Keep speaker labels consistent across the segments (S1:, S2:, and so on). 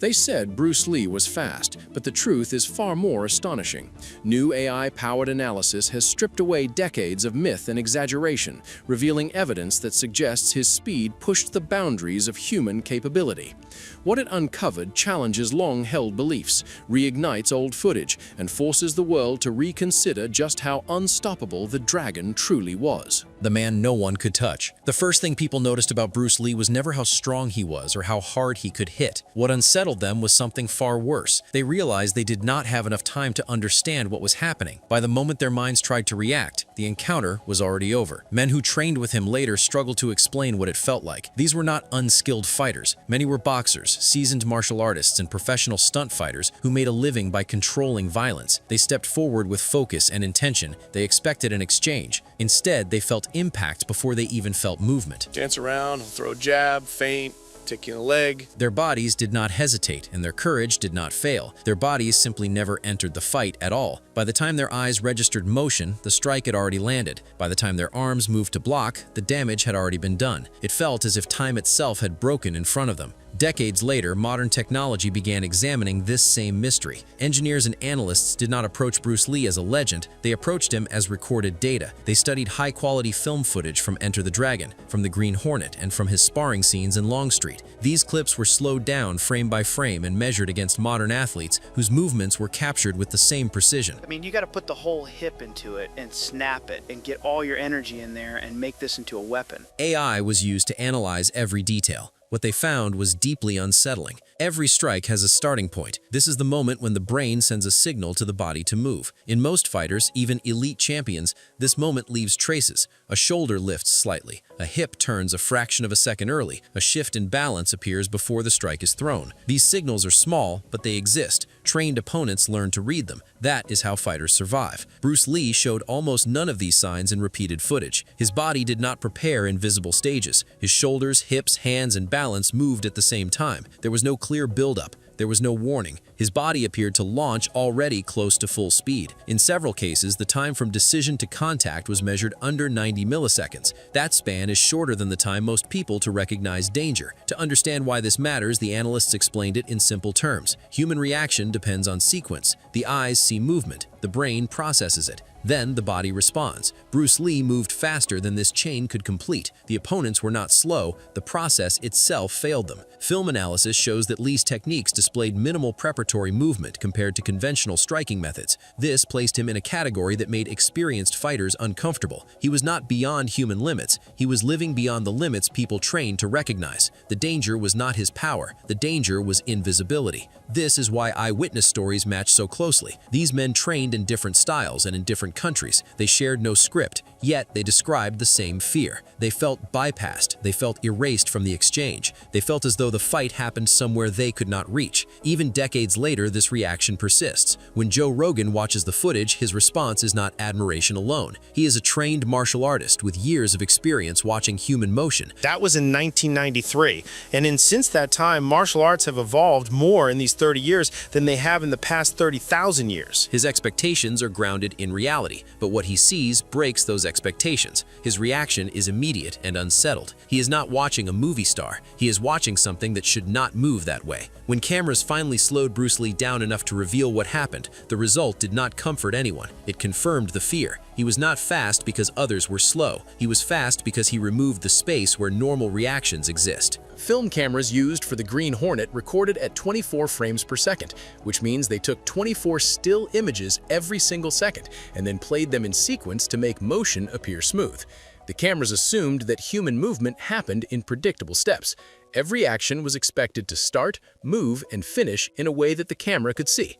S1: They said Bruce Lee was fast, but the truth is far more astonishing. New AI-powered analysis has stripped away decades of myth and exaggeration, revealing evidence that suggests his speed pushed the boundaries of human capability. What it uncovered challenges long-held beliefs, reignites old footage, and forces the world to reconsider just how unstoppable the dragon truly was.
S2: The man no one could touch. The first thing people noticed about Bruce Lee was never how strong he was or how hard he could hit. What unsettled them was something far worse. They realized they did not have enough time to understand what was happening. By the moment their minds tried to react, the encounter was already over. Men who trained with him later struggled to explain what it felt like. These were not unskilled fighters. Many were boxers, seasoned martial artists, and professional stunt fighters who made a living by controlling violence. They stepped forward with focus and intention. They expected an exchange. Instead, they felt impact before they even felt movement.
S3: Dance around, throw a jab, feint, take you in the leg.
S2: Their bodies did not hesitate, and their courage did not fail. Their bodies simply never entered the fight at all. By the time their eyes registered motion, the strike had already landed. By the time their arms moved to block, the damage had already been done. It felt as if time itself had broken in front of them. Decades later, modern technology began examining this same mystery. Engineers and analysts did not approach Bruce Lee as a legend, they approached him as recorded data. They studied high-quality film footage from Enter the Dragon, from the Green Hornet, and from his sparring scenes in Longstreet. These clips were slowed down frame by frame and measured against modern athletes whose movements were captured with the same precision.
S4: I mean, you got to put the whole hip into it and snap it and get all your energy in there and make this into a weapon.
S2: AI was used to analyze every detail. What they found was deeply unsettling. Every strike has a starting point. This is the moment when the brain sends a signal to the body to move. In most fighters, even elite champions, this moment leaves traces. A shoulder lifts slightly, a hip turns a fraction of a second early, a shift in balance appears before the strike is thrown. These signals are small, but they exist. Trained opponents learn to read them. That is how fighters survive. Bruce Lee showed almost none of these signs in repeated footage. His body did not prepare in visible stages. His shoulders, hips, hands, and balance moved at the same time. There was no clear buildup. There was no warning. His body appeared to launch already close to full speed. In several cases, the time from decision to contact was measured under 90 milliseconds. That span is shorter than the time most people to recognize danger. To understand why this matters, the analysts explained it in simple terms. Human reaction depends on sequence. The eyes see movement. The brain processes it. Then the body responds. Bruce Lee moved faster than this chain could complete. The opponents were not slow, the process itself failed them. Film analysis shows that Lee's techniques displayed minimal preparatory movement compared to conventional striking methods. This placed him in a category that made experienced fighters uncomfortable. He was not beyond human limits, he was living beyond the limits people trained to recognize. The danger was not his power, the danger was invisibility. This is why eyewitness stories match so closely. These men trained in different styles and in different countries. They shared no script, yet they described the same fear. They felt bypassed. They felt erased from the exchange. They felt as though the fight happened somewhere they could not reach. Even decades later, this reaction persists. When Joe Rogan watches the footage, his response is not admiration alone. He is a trained martial artist with years of experience watching human motion.
S3: That was in 1993, and since that time, martial arts have evolved more in these 30 years than they have in the past 30,000 years.
S2: His expectations are grounded in reality, but what he sees breaks those expectations. His reaction is immediate and unsettled. He is not watching a movie star. He is watching something that should not move that way. When cameras finally slowed Bruce Lee down enough to reveal what happened, the result did not comfort anyone. It confirmed the fear. He was not fast because others were slow. He was fast because he removed the space where normal reactions exist.
S1: Film cameras used for the Green Hornet recorded at 24 frames per second, which means they took 24 still images every single second and then played them in sequence to make motion appear smooth. The cameras assumed that human movement happened in predictable steps. Every action was expected to start, move, and finish in a way that the camera could see.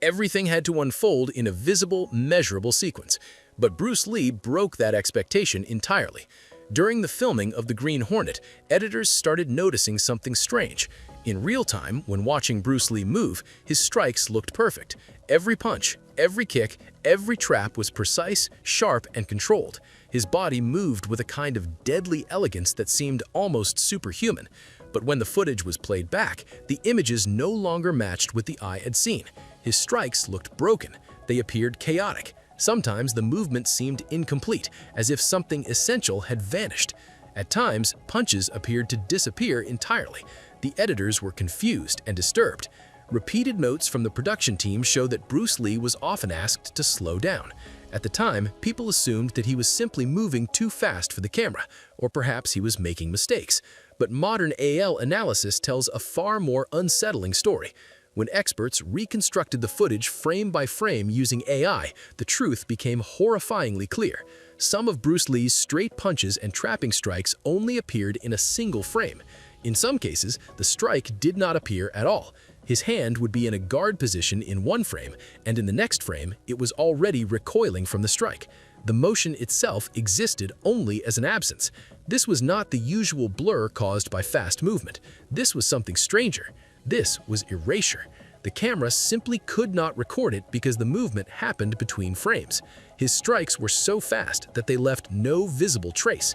S1: Everything had to unfold in a visible, measurable sequence. But Bruce Lee broke that expectation entirely. During the filming of the Green Hornet, editors started noticing something strange. In real time, when watching Bruce Lee move, his strikes looked perfect. Every punch, every kick, every trap was precise, sharp, and controlled. His body moved with a kind of deadly elegance that seemed almost superhuman. But when the footage was played back, the images no longer matched what the eye had seen. His strikes looked broken. They appeared chaotic. Sometimes the movement seemed incomplete, as if something essential had vanished. At times, punches appeared to disappear entirely. The editors were confused and disturbed. Repeated notes from the production team show that Bruce Lee was often asked to slow down. At the time, people assumed that he was simply moving too fast for the camera, or perhaps he was making mistakes. But modern AL analysis tells a far more unsettling story. When experts reconstructed the footage frame by frame using AI, the truth became horrifyingly clear. Some of Bruce Lee's straight punches and trapping strikes only appeared in a single frame. In some cases, the strike did not appear at all. His hand would be in a guard position in one frame, and in the next frame, it was already recoiling from the strike. The motion itself existed only as an absence. This was not the usual blur caused by fast movement. This was something stranger. This was erasure. The camera simply could not record it because the movement happened between frames. His strikes were so fast that they left no visible trace.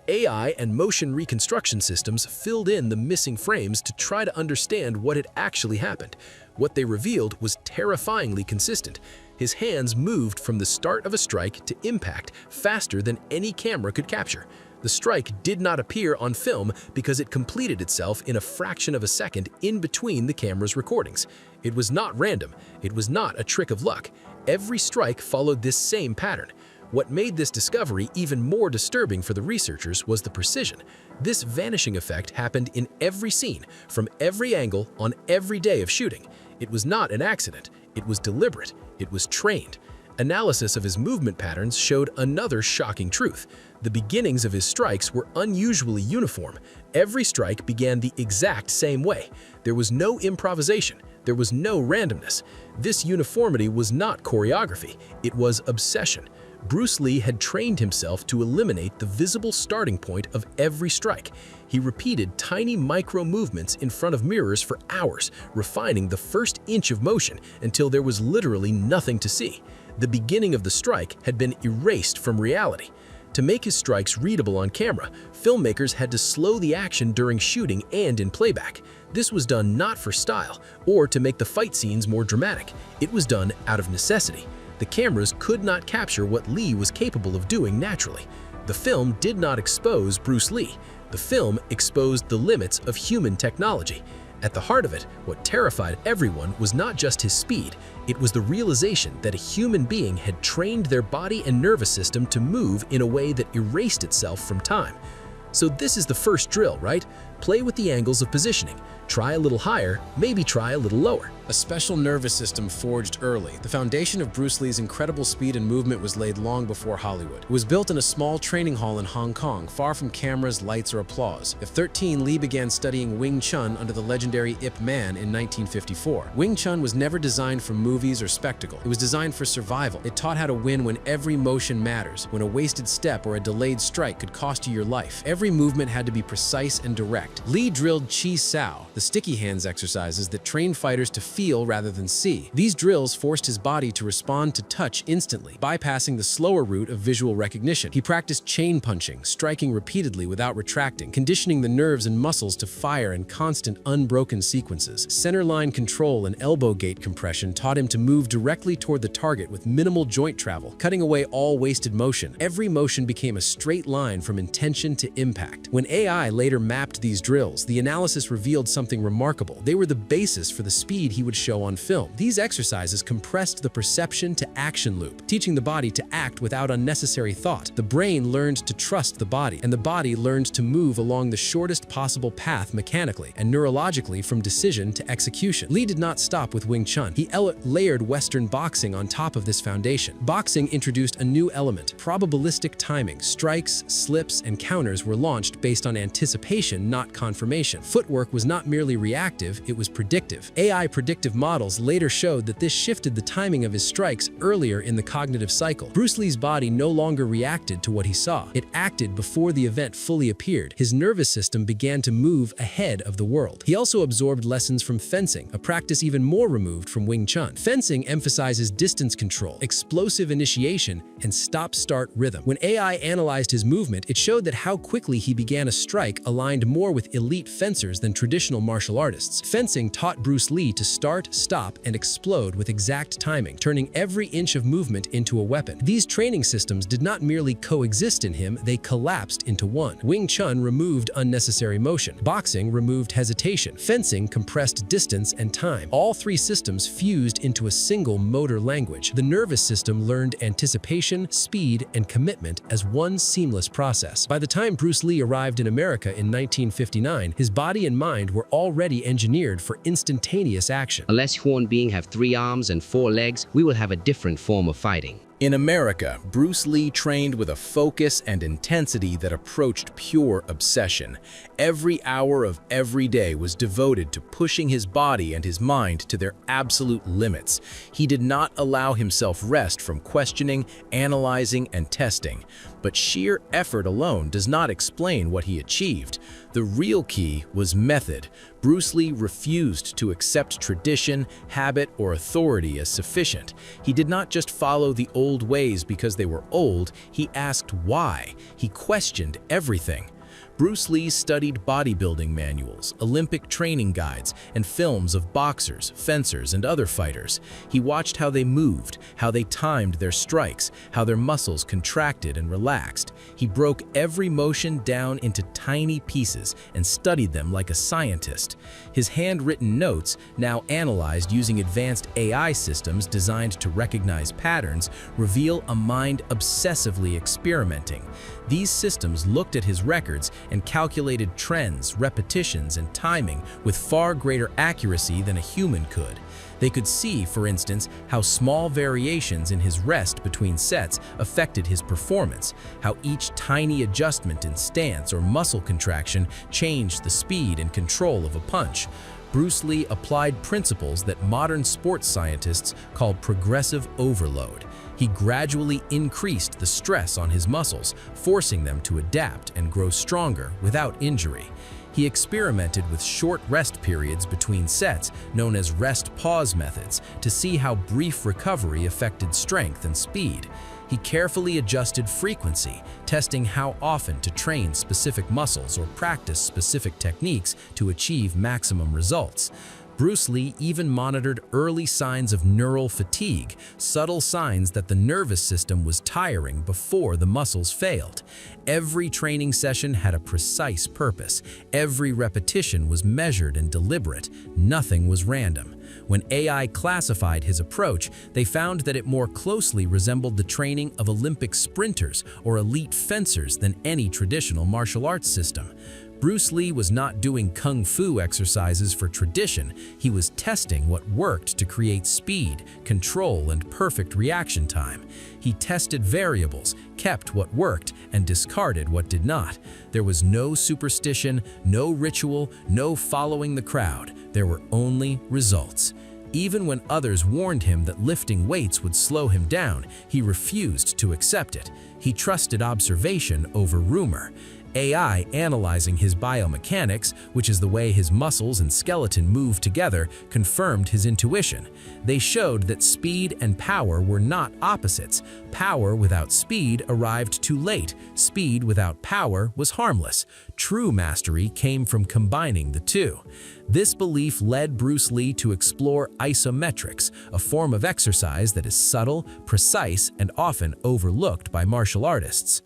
S1: AI and motion reconstruction systems filled in the missing frames to try to understand what had actually happened. What they revealed was terrifyingly consistent. His hands moved from the start of a strike to impact faster than any camera could capture. The strike did not appear on film because it completed itself in a fraction of a second in between the camera's recordings. It was not random. It was not a trick of luck. Every strike followed this same pattern. What made this discovery even more disturbing for the researchers was the precision. This vanishing effect happened in every scene, from every angle, on every day of shooting. It was not an accident. It was deliberate. It was trained. Analysis of his movement patterns showed another shocking truth. The beginnings of his strikes were unusually uniform. Every strike began the exact same way. There was no improvisation. There was no randomness. This uniformity was not choreography. It was obsession. Bruce Lee had trained himself to eliminate the visible starting point of every strike. He repeated tiny micro-movements in front of mirrors for hours, refining the first inch of motion until there was literally nothing to see. The beginning of the strike had been erased from reality. To make his strikes readable on camera, filmmakers had to slow the action during shooting and in playback. This was done not for style or to make the fight scenes more dramatic. It was done out of necessity. The cameras could not capture what Lee was capable of doing naturally. The film did not expose Bruce Lee. The film exposed the limits of human technology. At the heart of it, what terrified everyone was not just his speed, it was the realization that a human being had trained their body and nervous system to move in a way that erased itself from time. So this is the first drill, right? Play with the angles of positioning. Try a little higher, maybe try a little lower.
S2: A special nervous system forged early. The foundation of Bruce Lee's incredible speed and movement was laid long before Hollywood. It was built in a small training hall in Hong Kong, far from cameras, lights, or applause. At 13, Lee began studying Wing Chun under the legendary Ip Man in 1954. Wing Chun was never designed for movies or spectacle. It was designed for survival. It taught how to win when every motion matters, when a wasted step or a delayed strike could cost you your life. Every movement had to be precise and direct. Lee drilled Chi Sao, the sticky hands exercises that trained fighters to feel rather than see. These drills forced his body to respond to touch instantly, bypassing the slower route of visual recognition. He practiced chain punching, striking repeatedly without retracting, conditioning the nerves and muscles to fire in constant, unbroken sequences. Centerline control and elbow gate compression taught him to move directly toward the target with minimal joint travel, cutting away all wasted motion. Every motion became a straight line from intention to impact. When AI later mapped these drills, the analysis revealed something remarkable. They were the basis for the speed he would show on film. These exercises compressed the perception to action loop, teaching the body to act without unnecessary thought. The brain learned to trust the body, and the body learned to move along the shortest possible path mechanically and neurologically from decision to execution. Lee did not stop with Wing Chun. He layered Western boxing on top of this foundation. Boxing introduced a new element: probabilistic timing. Strikes, slips, and counters were launched based on anticipation, not confirmation. Footwork was not merely reactive, it was predictive. AI predictive models later showed that this shifted the timing of his strikes earlier in the cognitive cycle. Bruce Lee's body no longer reacted to what he saw. It acted before the event fully appeared. His nervous system began to move ahead of the world. He also absorbed lessons from fencing, a practice even more removed from Wing Chun. Fencing emphasizes distance control, explosive initiation, and stop-start rhythm. When AI analyzed his movement, it showed that how quickly he began a strike aligned more with
S1: with elite fencers than traditional martial artists. Fencing taught Bruce Lee to start, stop, and explode with exact timing, turning every inch of movement into a weapon. These training systems did not merely coexist in him, they collapsed into one. Wing Chun removed unnecessary motion. Boxing removed hesitation. Fencing compressed distance and time. All three systems fused into a single motor language. The nervous system learned anticipation, speed, and commitment as one seamless process. By the time Bruce Lee arrived in America in 1959, his body and mind were already engineered for instantaneous action.
S5: Unless human beings have 3 arms and 4 legs, we will have a different form of fighting.
S1: In America, Bruce Lee trained with a focus and intensity that approached pure obsession. Every hour of every day was devoted to pushing his body and his mind to their absolute limits. He did not allow himself rest from questioning, analyzing, and testing. But sheer effort alone does not explain what he achieved. The real key was method. Bruce Lee refused to accept tradition, habit, or authority as sufficient. He did not just follow the old ways because they were old, he asked why. He questioned everything. Bruce Lee studied bodybuilding manuals, Olympic training guides, and films of boxers, fencers, and other fighters. He watched how they moved, how they timed their strikes, how their muscles contracted and relaxed. He broke every motion down into tiny pieces and studied them like a scientist. His handwritten notes, now analyzed using advanced AI systems designed to recognize patterns, reveal a mind obsessively experimenting. These systems looked at his records and calculated trends, repetitions, and timing with far greater accuracy than a human could. They could see, for instance, how small variations in his rest between sets affected his performance, how each tiny adjustment in stance or muscle contraction changed the speed and control of a punch. Bruce Lee applied principles that modern sports scientists call progressive overload. He gradually increased the stress on his muscles, forcing them to adapt and grow stronger without injury. He experimented with short rest periods between sets, known as rest-pause methods, to see how brief recovery affected strength and speed. He carefully adjusted frequency, testing how often to train specific muscles or practice specific techniques to achieve maximum results. Bruce Lee even monitored early signs of neural fatigue, subtle signs that the nervous system was tiring before the muscles failed. Every training session had a precise purpose. Every repetition was measured and deliberate. Nothing was random. When AI classified his approach, they found that it more closely resembled the training of Olympic sprinters or elite fencers than any traditional martial arts system. Bruce Lee was not doing kung fu exercises for tradition, he was testing what worked to create speed, control, and perfect reaction time. He tested variables, kept what worked, and discarded what did not. There was no superstition, no ritual, no following the crowd. There were only results. Even when others warned him that lifting weights would slow him down, he refused to accept it. He trusted observation over rumor. AI analyzing his biomechanics, which is the way his muscles and skeleton move together, confirmed his intuition. They showed that speed and power were not opposites. Power without speed arrived too late. Speed without power was harmless. True mastery came from combining the two. This belief led Bruce Lee to explore isometrics, a form of exercise that is subtle, precise, and often overlooked by martial artists.